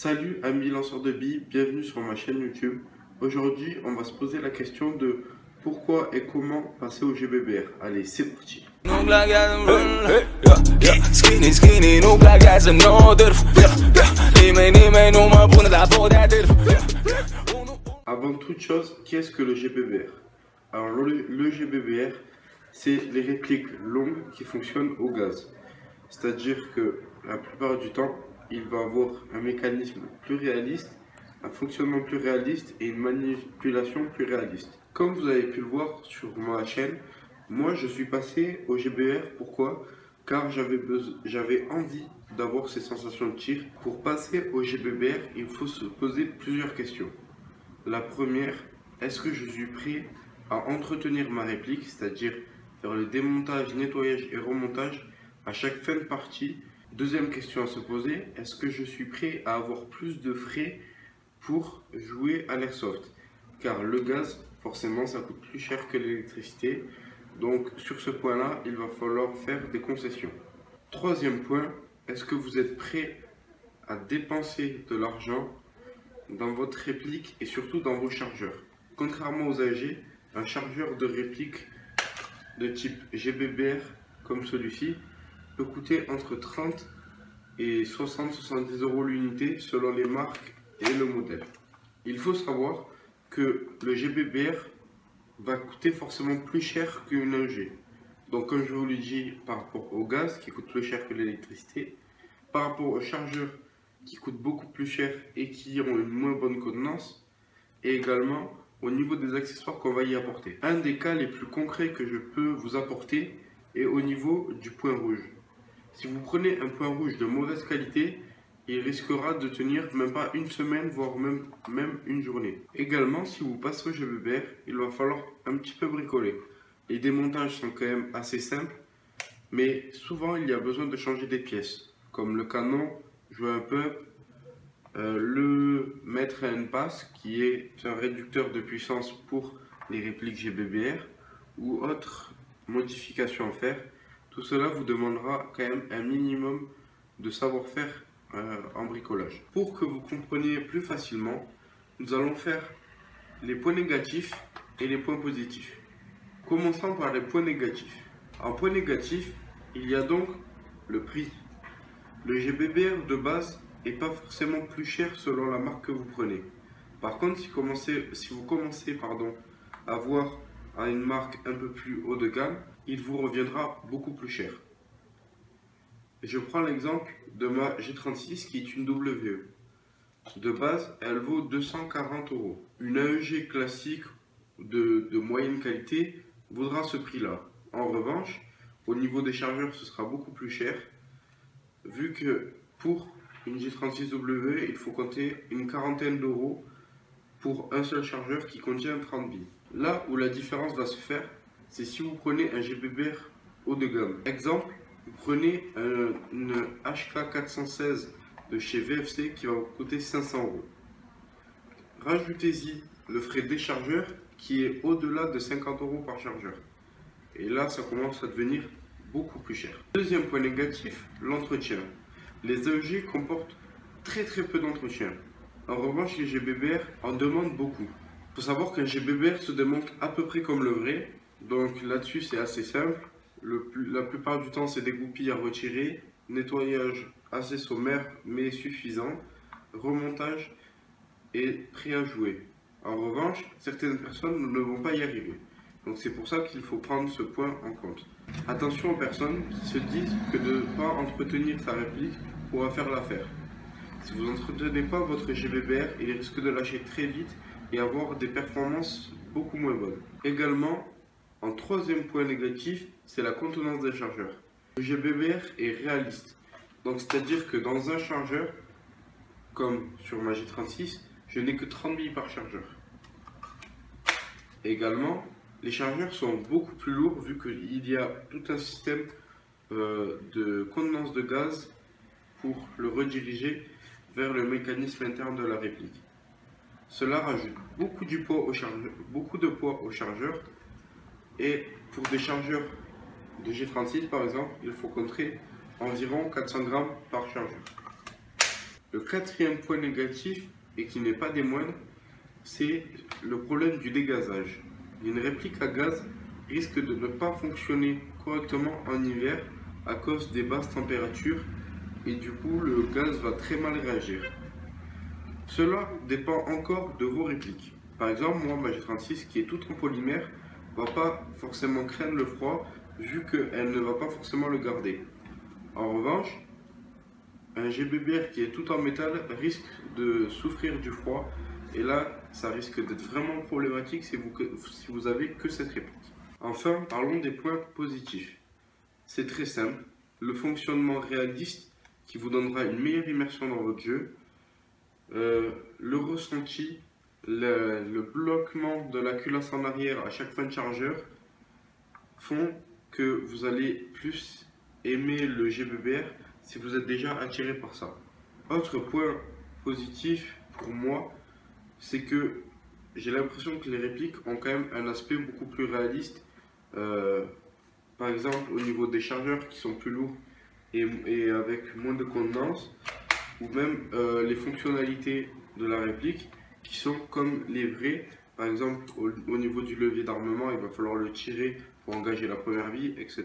Salut amis lanceurs de billes, bienvenue sur ma chaîne YouTube. Aujourd'hui, on va se poser la question de pourquoi et comment passer au GBBR. Allez, c'est parti. Avant toute chose, qu'est-ce que le GBBR? Alors le GBBR, c'est les répliques longues qui fonctionnent au gaz. C'est-à-dire que la plupart du temps, il va avoir un mécanisme plus réaliste, un fonctionnement plus réaliste et une manipulation plus réaliste. Comme vous avez pu le voir sur ma chaîne, moi je suis passé au GBR. Pourquoi? Car j'avais envie d'avoir ces sensations de tir. Pour passer au GBBR, il faut se poser plusieurs questions. La première, est-ce que je suis prêt à entretenir ma réplique, c'est-à-dire faire le démontage, nettoyage et remontage à chaque fin de partie? Deuxième question à se poser, est-ce que je suis prêt à avoir plus de frais pour jouer à l'airsoft? Car le gaz, forcément, ça coûte plus cher que l'électricité. Donc sur ce point-là, il va falloir faire des concessions. Troisième point, est-ce que vous êtes prêt à dépenser de l'argent dans votre réplique et surtout dans vos chargeurs? Contrairement aux AEG, un chargeur de réplique de type GBBR comme celui-ci peut coûter entre 30 et 60-70 € l'unité selon les marques et le modèle. Il faut savoir que le GBBR va coûter forcément plus cher qu'une AEG. Donc comme je vous l'ai dit, par rapport au gaz qui coûte plus cher que l'électricité, par rapport aux chargeurs qui coûtent beaucoup plus cher et qui ont une moins bonne contenance, et également au niveau des accessoires qu'on va y apporter. Un des cas les plus concrets que je peux vous apporter est au niveau du point rouge. Si vous prenez un point rouge de mauvaise qualité, il risquera de tenir même pas une semaine, voire même une journée. Également, si vous passez au GBBR, il va falloir un petit peu bricoler. Les démontages sont quand même assez simples, mais souvent il y a besoin de changer des pièces, comme le canon, jouer un peu, le mettre à une passe, qui est un réducteur de puissance pour les répliques GBBR, ou autre modification à faire. Tout cela vous demandera quand même un minimum de savoir-faire en bricolage. Pour que vous compreniez plus facilement, nous allons faire les points négatifs et les points positifs. Commençons par les points négatifs. En point négatif, il y a donc le prix. Le GBBR de base n'est pas forcément plus cher selon la marque que vous prenez. Par contre, si vous commencez à voir à une marque un peu plus haut de gamme, il vous reviendra beaucoup plus cher. Je prends l'exemple de ma G36 qui est une WE. De base, elle vaut 240 €. Une AEG classique de moyenne qualité vaudra ce prix-là. En revanche, au niveau des chargeurs, ce sera beaucoup plus cher, vu que pour une G36W, il faut compter une quarantaine d'euros pour un seul chargeur qui contient 30 billes. Là où la différence va se faire, c'est si vous prenez un GBBR haut de gamme. Exemple, vous prenez une HK416 de chez VFC qui va vous coûter 500 €. Rajoutez-y le frais des chargeurs qui est au-delà de 50 € par chargeur. Et là, ça commence à devenir beaucoup plus cher. Deuxième point négatif, l'entretien. Les AEG comportent très peu d'entretien. En revanche, les GBBR en demandent beaucoup. Il faut savoir qu'un GBBR se démonte à peu près comme le vrai. Donc là-dessus, c'est assez simple. La plupart du temps, c'est des goupilles à retirer. Nettoyage assez sommaire, mais suffisant. Remontage et prêt à jouer. En revanche, certaines personnes ne vont pas y arriver. Donc c'est pour ça qu'il faut prendre ce point en compte. Attention aux personnes qui se disent que de ne pas entretenir sa réplique pourra faire l'affaire. Si vous n'entretenez pas votre GBBR, il risque de lâcher très vite et avoir des performances beaucoup moins bonnes. Également, en troisième point négatif, c'est la contenance des chargeurs. Le GBBR est réaliste. Donc c'est-à-dire que dans un chargeur, comme sur ma G36, je n'ai que 30 billes par chargeur. Également, les chargeurs sont beaucoup plus lourds vu qu'il y a tout un système de contenance de gaz pour le rediriger vers le mécanisme interne de la réplique. Cela rajoute beaucoup de poids au chargeur, et pour des chargeurs de G36 par exemple, il faut compter environ 400 grammes par chargeur. Le quatrième point négatif, et qui n'est pas des moindres, c'est le problème du dégazage. Une réplique à gaz risque de ne pas fonctionner correctement en hiver à cause des basses températures et du coup le gaz va très mal réagir. Cela dépend encore de vos répliques. Par exemple, moi ma G36 qui est toute en polymère va pas forcément craindre le froid vu qu'elle ne va pas forcément le garder. En revanche, un GBBR qui est tout en métal risque de souffrir du froid et là ça risque d'être vraiment problématique si vous avez que cette réplique. Enfin, parlons des points positifs. C'est très simple, le fonctionnement réaliste qui vous donnera une meilleure immersion dans votre jeu, le ressenti, le bloquement de la culasse en arrière à chaque fin de chargeur font que vous allez plus aimer le GBBR si vous êtes déjà attiré par ça. Autre point positif pour moi, c'est que j'ai l'impression que les répliques ont quand même un aspect beaucoup plus réaliste. Par exemple au niveau des chargeurs qui sont plus lourds et avec moins de condense, ou même les fonctionnalités de la réplique qui sont comme les vrais. Par exemple au niveau du levier d'armement, il va falloir le tirer pour engager la première vie, etc.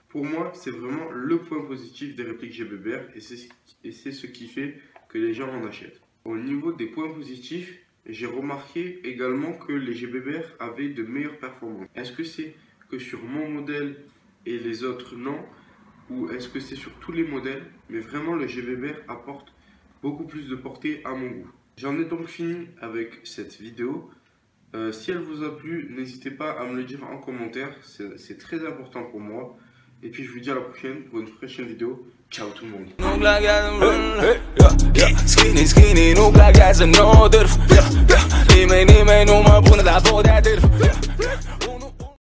Pour moi, c'est vraiment le point positif des répliques GBBR et c'est ce qui fait que les gens en achètent. Au niveau des points positifs, j'ai remarqué également que les GBBR avaient de meilleures performances. Est-ce que c'est que sur mon modèle et les autres non, ou est-ce que c'est sur tous les modèles? Mais vraiment le GBBR apporte beaucoup plus de portée à mon goût. J'en ai donc fini avec cette vidéo. Si elle vous a plu, n'hésitez pas à me le dire en commentaire, c'est très important pour moi. Et puis je vous dis à la prochaine pour une prochaine vidéo. Ciao tout le monde.